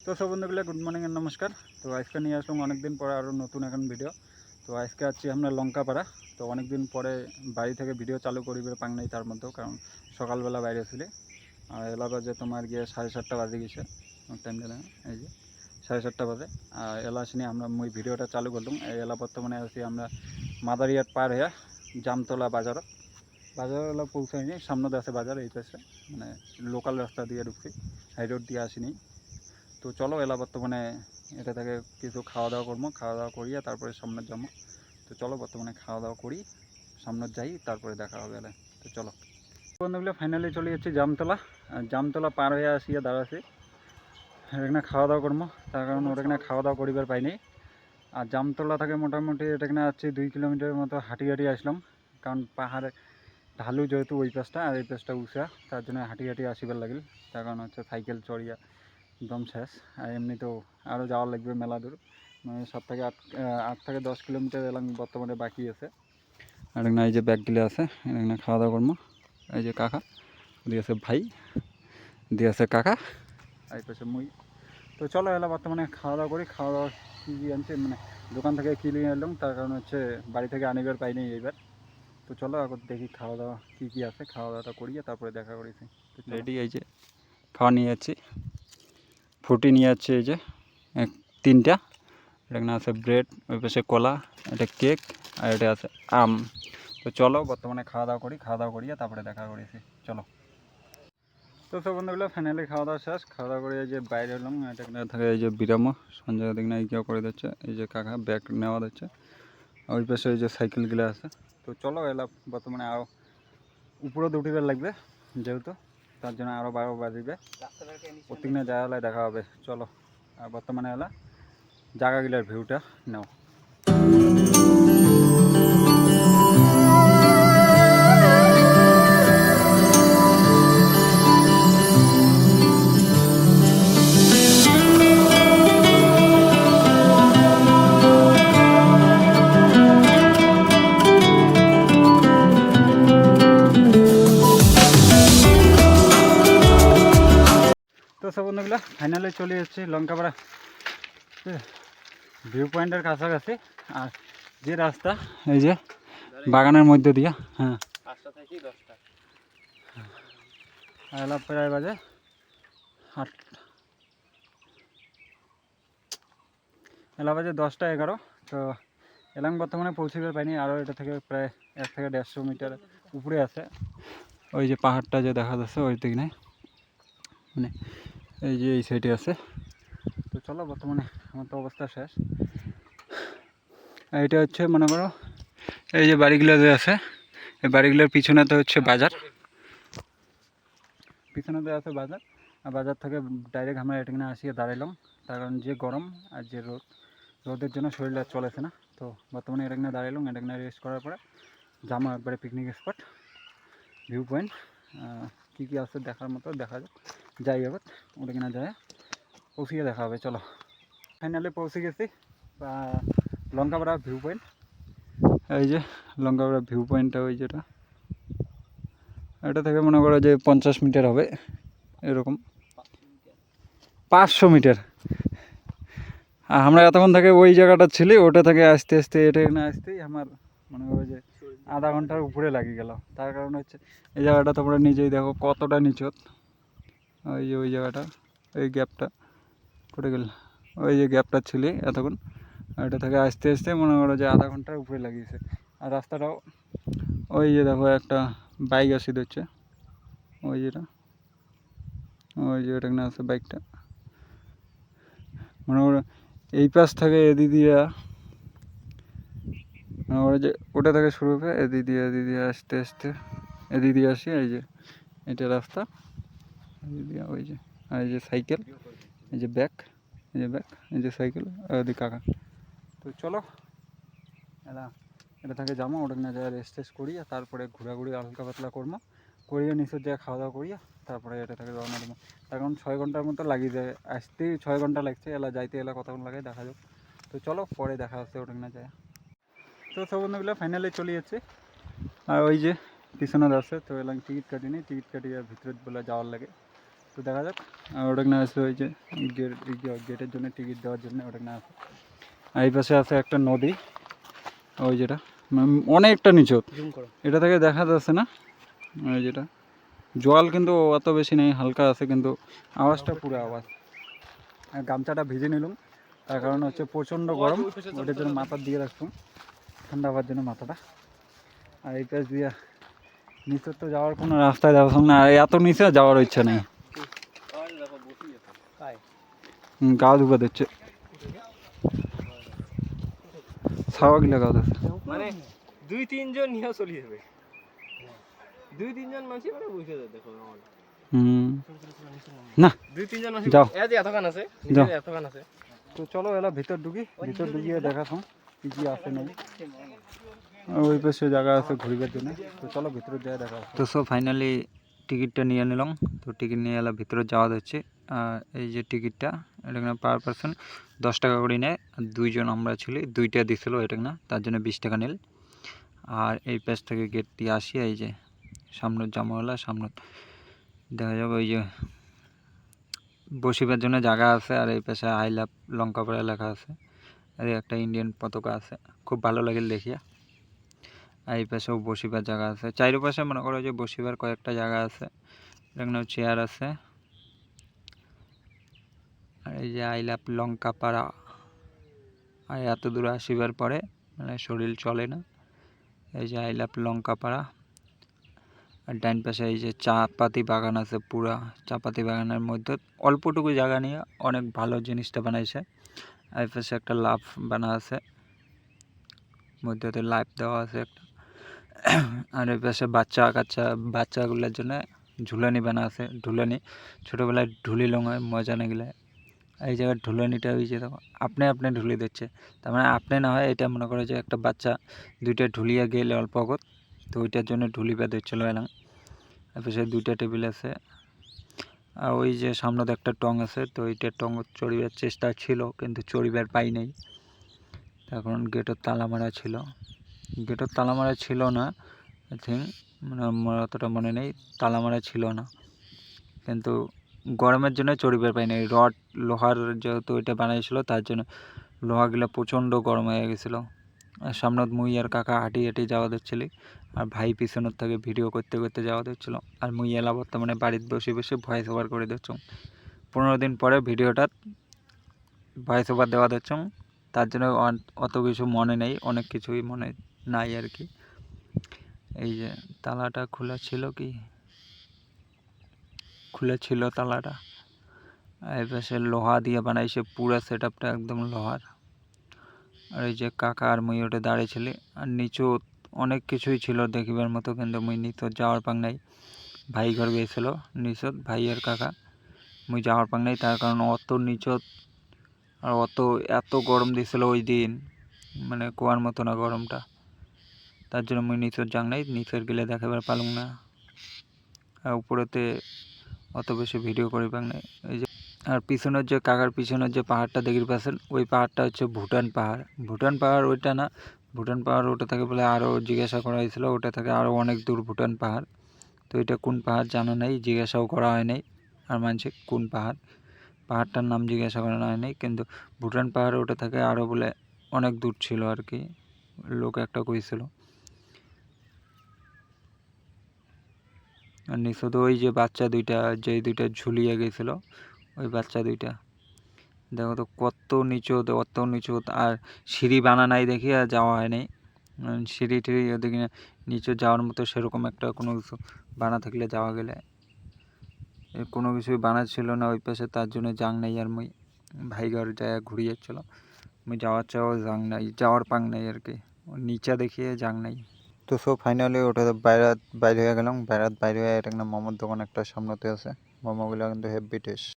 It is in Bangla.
তো সব বন্ধুগুলো গুড মর্নিং এন্ড নমস্কার। তো আজকে নিয়ে আসলাম অনেক দিন পরে আরও নতুন এখন ভিডিও। তো আজকে আছি আমরা লঙ্কাপাড়া। তো অনেক দিন পরে বাড়ি থেকে ভিডিও চালু করিবে পাং নাই, তার মধ্যেও কারণ সকালবেলা বাইরে ছিলি আর এলা বাজে তোমার গিয়ে 7:30 বাজে গেছে টাইম জানে এই যে 7:30 বাজে। আর এলা আসিনি আমরা মুই ভিডিওটা চালু করলাম। এই এলা বর্তমানে আছি আমরা মাদারিহাট পার হয়ে জামতলা বাজার এলা পৌঁছাইনি, সামনে আছে বাজার এই পাশে, মানে লোকাল রাস্তা দিয়ে ঢুকছি, হাই রোড দিয়ে আসিনি। তো চলো এলা বর্তমানে এটা থেকে কিছু খাওয়া দাওয়া করবো, খাওয়া দাওয়া করিয়া তারপরে সামনে যাবো। তো চলো বর্তমানে খাওয়া দাওয়া করি, সামনে যাই, তারপরে দেখা হবে এলা। তো চলো বন্ধুগুলো ফাইনালি চলে যাচ্ছি জামতলা। আর জামতলা পার হয়ে আসিয়া দাঁড়াচ্ছি, এখানে খাওয়া দাওয়া করবো, তার কারণ ওখানে খাওয়া দাওয়া করিবার পাইনি। আর জামতলা থেকে মোটামুটি এখানে আসছি 2 কিলোমিটার মতো হাঁটি আসলাম, কারণ পাহাড়ে ঢালু যেহেতু ওই পাশটা আর এই পাশটা উঁচা, তার জন্য হাঁটি আসিবার লাগিল। তার কারণ হচ্ছে সাইকেল চড়িয়া একদম শেষ। আর এমনিতেও আরও যাওয়া লাগবে মেলা দূর, মানে 7 থেকে 8 থেকে 10 কিলোমিটার এলাম বর্তমানে বাকি আছে। আর এখানে এই যে ব্যাগগুলো আছে, এখানে খাওয়া দাওয়া করবো। এই যে কাকা দিয়ে আছে, ভাই দিয়ে আছে কাকা, এই পাশে মুই। তো চলো এলা বর্তমানে খাওয়া দাওয়া করি। খাওয়া দাওয়া কী কী আনছে, মানে দোকান থেকে কী নিয়ে এলাম, তার কারণ হচ্ছে বাড়ি থেকে আনিবার পাইনি এইবার। তো চলো এখন দেখি খাওয়া দাওয়া কী কী আছে, খাওয়া দাওয়াটা করিয়ে তারপরে দেখা করেছি। তো রেডি এই যে খাওয়া নিয়ে যাচ্ছি, ফ্রুটি নিয়ে যাচ্ছে এই যে 3টা, এখানে আছে ব্রেড, ওই পাশে কলা, এটা কেক, আর এটা আছে আম। তো চলো বর্তমানে খাওয়া দাওয়া করি, খাওয়া দাওয়া করিয়ে তারপরে দেখা করেছি। চলো তো সব বন্ধুগুলো ফাইনালি খাওয়া দাওয়া শেষ। খাওয়া দাওয়া করে এই যে বাইরে এলাম, এটা থাকে এই যে বিরামো সঞ্জয় দিক না কেউ করে দিচ্ছে, এই যে কাকা ব্যাগ নেওয়া দিচ্ছে, ওই পাশে এই যে সাইকেলগুলো আছে। তো চলো এলা বর্তমানে আরও উপরে উঠিবার লাগবে যেহেতু, তার জন্য আরও 12 বাজিবে, প্রত্যেকদিনে যাওয়া হলে দেখা হবে। চলো আর বর্তমানে এলা জায়গাগুলোর ভিউটা নাও। তো সব বন্ধুগুলো ফাইনালি চলে যাচ্ছি লঙ্কাপাড়া ভিউ পয়েন্টের কাছাকাছি। আর যে রাস্তা এই যে বাগানের মধ্যে দিয়া, হ্যাঁ 5টা থেকে 10টা, এলা প্রায় বাজে 8, এলা বাজে 10টা 11। তো এলাম বর্তমানে পৌঁছিবার পাইনি, আরও এটা থেকে প্রায় 1 থেকে 150 মিটার উপরে আছে ওই যে পাহাড়টা যে দেখা যাচ্ছে ওই দিক নেই, মানে এই যে এই সাইডে আছে। তো চলো বর্তমানে আমার তো অবস্থা শেষ। এটা হচ্ছে মনে করো এই যে বাড়িগুলো যে আছে, এই বাড়িগুলোর পিছনেতে হচ্ছে বাজার, পিছনেতে আছে বাজার। আর বাজার থেকে ডাইরেক্ট আমরা এখানে আসিয়ে দাঁড়াইলাম, তার কারণ যে গরম আর যে রোদের জন্য শরীরটা চলেছে না। তো বর্তমানে এখানে দাঁড়াইলাম, এখানে রেস্ট করার পরে যাবো একবারে পিকনিক স্পট ভিউ পয়েন্ট। কী কী আছে দেখার মতো দেখা যাই এবার ওখানে যায় পৌঁছিয়ে দেখা হবে। চলো ফাইনালি পৌঁছে গেছি লঙ্কাপাড়া ভিউ পয়েন্ট। এই যে লঙ্কাপাড়া ভিউ পয়েন্টটা ওই যেটা, এটা থেকে মনে করো যে 50 মিটার হবে এরকম, 500 মিটার। আর আমরা এতক্ষণ থেকে ওই জায়গাটা ছিলি, ওটা থেকে আস্তে আস্তে এটা এখানে আসতেই আমার মনে করো যে আধা ঘন্টার উপরে লাগে গেল। তার কারণ হচ্ছে এই জায়গাটা তোমরা নিজেই দেখো কতটা নিচত, ওই যে ওই জায়গাটা, এই গ্যাপটা পড়ে গেল, ওই যে গ্যাপটা ছিলি এতক্ষণ, ওইটা থেকে আস্তে আস্তে মনে করো যে আধা ঘন্টার উপরে লাগিয়েছে। আর রাস্তাটাও ওই যে দেখো একটা বাইক আসি দিচ্ছে, ওই যেটা ওই যে ওটা আছে বাইকটা, মনে করো এই পাশ থেকে এদিক দিয়ে মনে করো যে ওটা থেকে শুরু হবে, এদিক দিয়ে আস্তে আস্তে এদিক দিয়ে আসি। এই যে এটা রাস্তা, এদিক দিয়ে ওই যে, আর এই যে সাইকেল, এই যে ব্যাগ, এই যে ব্যাগ, এই যে সাইকেল, ওদিক কাকা। তো চলো এটা থেকে যাবো, ওটা না যায় রেস্ট টেস্ট করিয়া তারপরে ঘোরাঘুরি হালকা পাতলা করবো, করিয়ে নিচের জায়গায় খাওয়া দাওয়া করিয়া তারপরে এটা থেকে রওনা দেবো। এখন 6 ঘন্টার মতো লাগিয়ে যায়, আসতেই 6 ঘন্টা লাগছে, এলা যাইতে এলা কতক্ষণ লাগে দেখা যাক। তো চলো পরে দেখা হচ্ছে ওটা না যায়। তো সব বন্ধুগুলো ফাইনালি চলে যাচ্ছে। আর ওই যে পিছনে আছে, তো এলাম টিকিট কাটিনি, টিকিট কাটিয়ে ভিতরে বলে যাওয়ার লাগে। তো তো দেখা যাক। আর ওটা না আছে ওই যে গেটের জন্য টিকিট দেওয়ার জন্য ওটা না আছে। আর এই পাশে আছে একটা নদী, ওই যেটা অনেকটা নিচু, এটা থেকে দেখা যাচ্ছে না। ওই যেটা জল কিন্তু অত বেশি নেই, হালকা আছে, কিন্তু আওয়াজটা পুরো আওয়াজ। আর গামছাটা ভিজে নিলাম, তার কারণ হচ্ছে প্রচণ্ড গরম, ওটার জন্য মাথা দিয়ে রাখতাম ঠান্ডা হওয়ার জন্য মাথাটা। আর এই পাশ দিয়ে নিচে তো যাওয়ার কোনো রাস্তায় যাওয়ার না, আর এত নিচে যাওয়ার ইচ্ছা নেই। গা ধুবা দিচ্ছে, ছাওয়া গিলা গা দিচ্ছে, মানে 2-3 জন নিয়ে চলে যাবে, 2-3 জন মানুষ মানে বসে যায়। দেখো না 2-3 জন মানুষ যাও, এই যে এতখান আছে, যাও। নিচে এতখান আছে। তো চলো এলা ভিতর ঢুকিয়ে দেখাতাম কি কি আছে নাই। ওই পাশে জায়গা আছে ঘুরবার জন্য, তো চলো ভিতরে যাই দেখা। তো সব ফাইনালি টিকিটটা নিয়ে নিলাম। তো টিকিট নিয়ে এলা ভিতরে যাওয়া যাচ্ছে। এই যে টিকিটটা, এটা না পার পারসন 10 টাকা করে নেয়, আর 2 জন আমরা ছিলি, 2টা দিছিল, এটা না তার জন্য 20 টাকা নিল। আর এই পাশ থেকে গেট দিয়ে আসি, এই যে সামনে জামাওয়ালা, সামনে দেখা যাবে ওই যে বসিবার জন্য জায়গা আছে। আর এই পাশে আই লাভ লঙ্কাপাড়া লেখা আছে, আর একটা ইন্ডিয়ান পতাকা আছে, খুব ভালো লাগে দেখিয়া। আর এই পাশেও বসিবার জায়গা আছে, চারিপাশে মনে করো যে বসিবার কয়েকটা জায়গা আছে, এখানেও চেয়ার আছে। আর এই যে আই লাভ লঙ্কাপাড়া। আর এত দূরে আসিবার পরে মানে শরীর চলে না। এই যে আই লাভ লঙ্কাপাড়া। আর ডাইন পাশে এই যে চা পাতি বাগান আছে, পুরা চা পাতি বাগানের মধ্যে অল্পটুকু জায়গা নিয়ে অনেক ভালো জিনিসটা বানাইছে। আর এই পাশে একটা লাভ বানা আছে, মধ্যে লাইভ দেওয়া আছে একটা। আর এই পাশে বাচ্চাগুলোর জন্য ঝুলানি বানা আছে, ঝুলানি ছোটোবেলায় ঢুলি লঙায় মজা না গেলে। এই জায়গায় ঢুলানিটা ওই যে দেখো আপনি ঢুলি দিচ্ছে, তার মানে আপনি না হয় এটা মনে করে যে একটা বাচ্চা 2টা ঢুলিয়া গেলে অল্প আগত, তো ওইটার জন্য ঢুলি বেঁধে চলে এলাম। তারপরে 2টা টেবিল আছে, আর ওই যে সামনে একটা টং আছে, তো ওইটা টং চড়িবার চেষ্টা ছিল কিন্তু চড়িবার পাই নাই। এখন গেটের তালা মারা ছিল, না আই থিঙ্ক, মানে আমার অতটা মনে নেই, তালা মারা ছিল না, কিন্তু গরমের জন্য চড়িবার পাই নাই। রড লোহার যেহেতু এটা বানাইছিল, তার জন্য লোহাগুলো প্রচণ্ড গরম হয়ে গেছিলো। আর সামনে মুই আর কাকা হাঁটি যাওয়া দিচ্ছিলি, আর ভাই পিছনের থেকে ভিডিও করতে যাওয়া দিচ্ছিল। আর মুই এলা বর্তমানে বাড়িতে বসে ভয়েস ওভার করে দিচ্ছ। 15 দিন পরে ভিডিওটা ভয়েস ওভার দেওয়া দিচ্ছ, তার জন্য অত কিছু মনে নেই, অনেক কিছুই মনে নাই আর কি। এই যে তালাটা খোলা ছিল তালাটা। এই পাশে লোহা দিয়ে বানাইছে, পুরো সেট আপটা একদম লোহার। আর এই যে কাকা আর মুই ওটা দাঁড়িয়েছিলি, আর নিচু অনেক কিছুই ছিল দেখিবার মতো, কিন্তু মুই নিচে যাওয়ার পাং নাই। ভাই ঘর গিয়েছিল নিচত, ভাই আর কাকা, মুই যাওয়ার পাং নাই, তার কারণ অত নিচত আর এত গরম দিয়েছিল ওই দিন, মানে কুয়ার মতো না গরমটা, তার জন্য মুই নিচত যাং নাই, নিচের গেলে দেখাবার পালুম না। আর উপরেতে অত বেশি ভিডিও করি পাং নাই। এই যে আর পিছনের যে কাকার পিছনের যে পাহাড়টা দেখি পাচ্ছেন, ওই পাহাড়টা হচ্ছে ভুটান পাহাড়। ওইটা না, ভুটান পাহাড় ওটা থেকে বলে আরও জিজ্ঞাসা করা হয়েছিল, ওটা থেকে আরও অনেক দূর ভুটান পাহাড়। তো এটা কোন পাহাড় জানা নাই, জিজ্ঞাসাও করা হয় নাই। আর মানছে কোন পাহাড়টার নাম জিজ্ঞাসা করা হয় নাই, কিন্তু ভুটান পাহাড় ওটা থেকে আরও বলে অনেক দূর ছিল আর কি, লোক একটা কইছিল। আর নিচে তো ওই যে বাচ্চা দুইটা, যে দুইটা ঝুলিয়ে গেছিলো, ওই বাচ্চা দুইটা দেখো তো কত নিচু, আর সিঁড়ি বানা নাই দেখি আর যাওয়া হয় নাই। সিঁড়ি টিড়ি ওদিকে নিচে যাওয়ার মতো সেরকম একটা কোনো কিছু বানা থাকলে যাওয়া গেলে, কোনো কিছুই বানা ছিল না ওই পাশে, তার জন্য যাং নাই। আর মুই ভাই ঘর যায় ঘুরে যাচ্ছিল, মুই যাওয়ার পাং নাই আর কি, নিচা দেখিয়ে যাং নাই। তো সব ফাইনালি ওটা বাইরে হয়ে গেলাম, বাইরে হয়ে এটা মোমোর দোকান একটা সামনেতে আছে, মোমোগুলো কিন্তু হেভি টেস্ট।